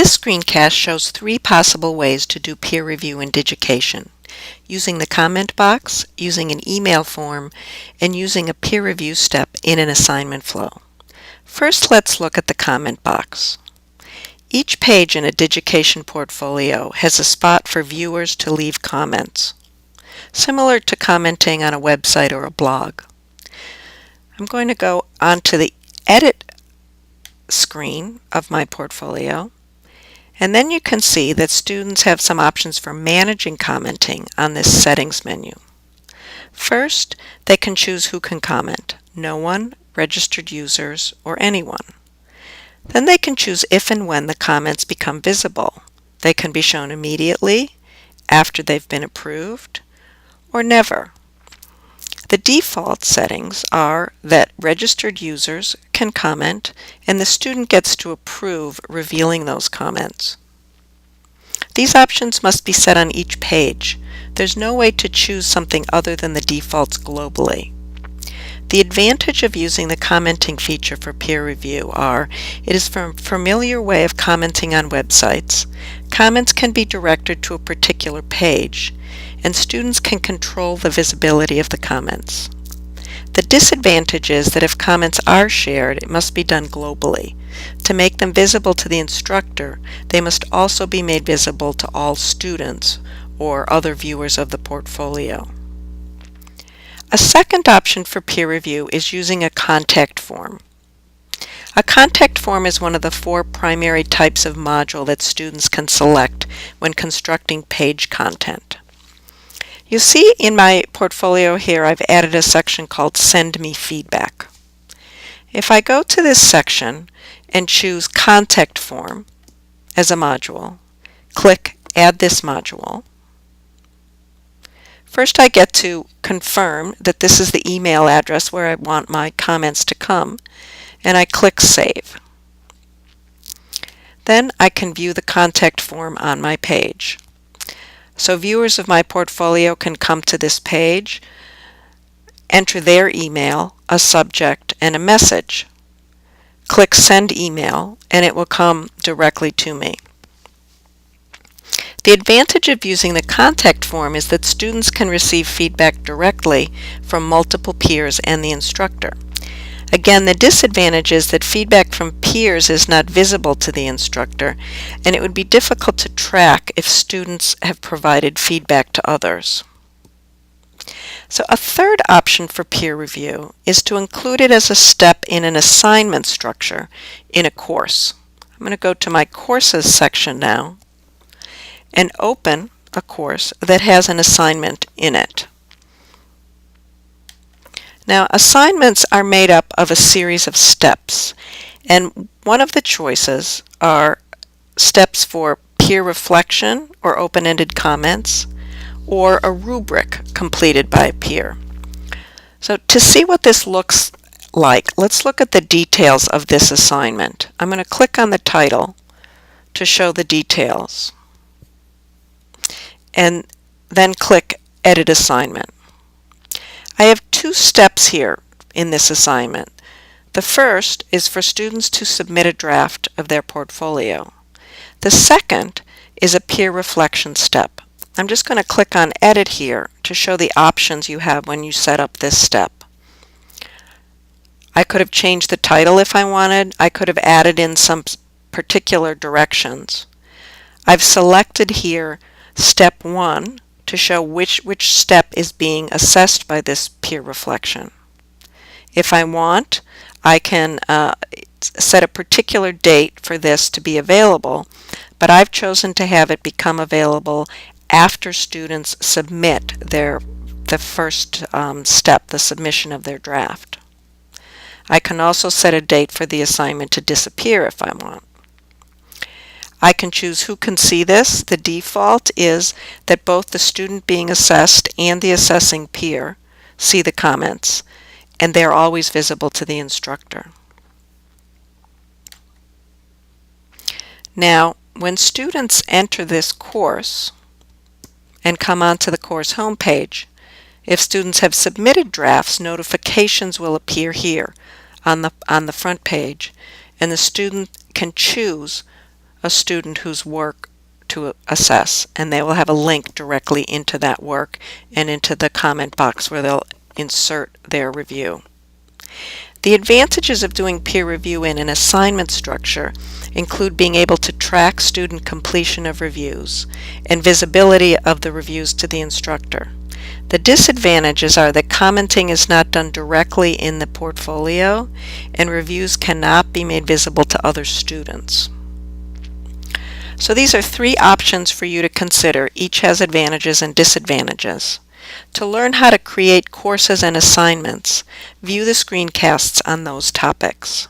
This screencast shows 3 possible ways to do peer review in Digication: using the comment box, using an email form, and using a peer review step in an assignment flow. First, let's look at the comment box. Each page in a Digication portfolio has a spot for viewers to leave comments, similar to commenting on a website or a blog. I'm going to go onto the Edit screen of my portfolio, and then you can see that students have some options for managing commenting on this Settings menu. First, they can choose who can comment: no one, registered users, or anyone. Then they can choose if and when the comments become visible. They can be shown immediately, after they've been approved, or never. The default settings are that registered users can comment and the student gets to approve revealing those comments. These options must be set on each page. There's no way to choose something other than the defaults globally. The advantage of using the commenting feature for peer review are: it is a familiar way of commenting on websites, comments can be directed to a particular page, and students can control the visibility of the comments. The disadvantage is that if comments are shared, it must be done globally. To make them visible to the instructor, they must also be made visible to all students or other viewers of the portfolio. A second option for peer review is using a contact form. A contact form is one of the 4 primary types of module that students can select when constructing page content. You see in my portfolio here I've added a section called Send Me Feedback. If I go to this section and choose Contact Form as a module, click Add this module. First, I get to confirm that this is the email address where I want my comments to come, and I click Save. Then I can view the contact form on my page. So viewers of my portfolio can come to this page, enter their email, a subject, and a message. Click Send Email, and it will come directly to me. The advantage of using the contact form is that students can receive feedback directly from multiple peers and the instructor. Again, the disadvantage is that feedback from peers is not visible to the instructor, and it would be difficult to track if students have provided feedback to others. So a third option for peer review is to include it as a step in an assignment structure in a course. I'm going to go to my Courses section now and open a course that has an assignment in it. Now, assignments are made up of a series of steps, and one of the choices are steps for peer reflection or open-ended comments, or a rubric completed by a peer. So to see what this looks like, let's look at the details of this assignment. I'm going to click on the title to show the details, and then click Edit Assignment. I have 2 steps here in this assignment. The first is for students to submit a draft of their portfolio. The second is a peer reflection step. I'm just going to click on Edit here to show the options you have when you set up this step. I could have changed the title if I wanted. I could have added in some particular directions. I've selected here Step 1 to show which step is being assessed by this peer reflection. If I want, I can set a particular date for this to be available, but I've chosen to have it become available after students submit the first step, the submission of their draft. I can also set a date for the assignment to disappear if I want. I can choose who can see this. The default is that both the student being assessed and the assessing peer see the comments, and they're always visible to the instructor. Now, when students enter this course and come onto the course homepage, if students have submitted drafts, notifications will appear here on the front page, and the student can choose a student whose work to assess, and they will have a link directly into that work and into the comment box where they'll insert their review. The advantages of doing peer review in an assignment structure include being able to track student completion of reviews and visibility of the reviews to the instructor. The disadvantages are that commenting is not done directly in the portfolio and reviews cannot be made visible to other students. So these are 3 options for you to consider. Each has advantages and disadvantages. To learn how to create courses and assignments, view the screencasts on those topics.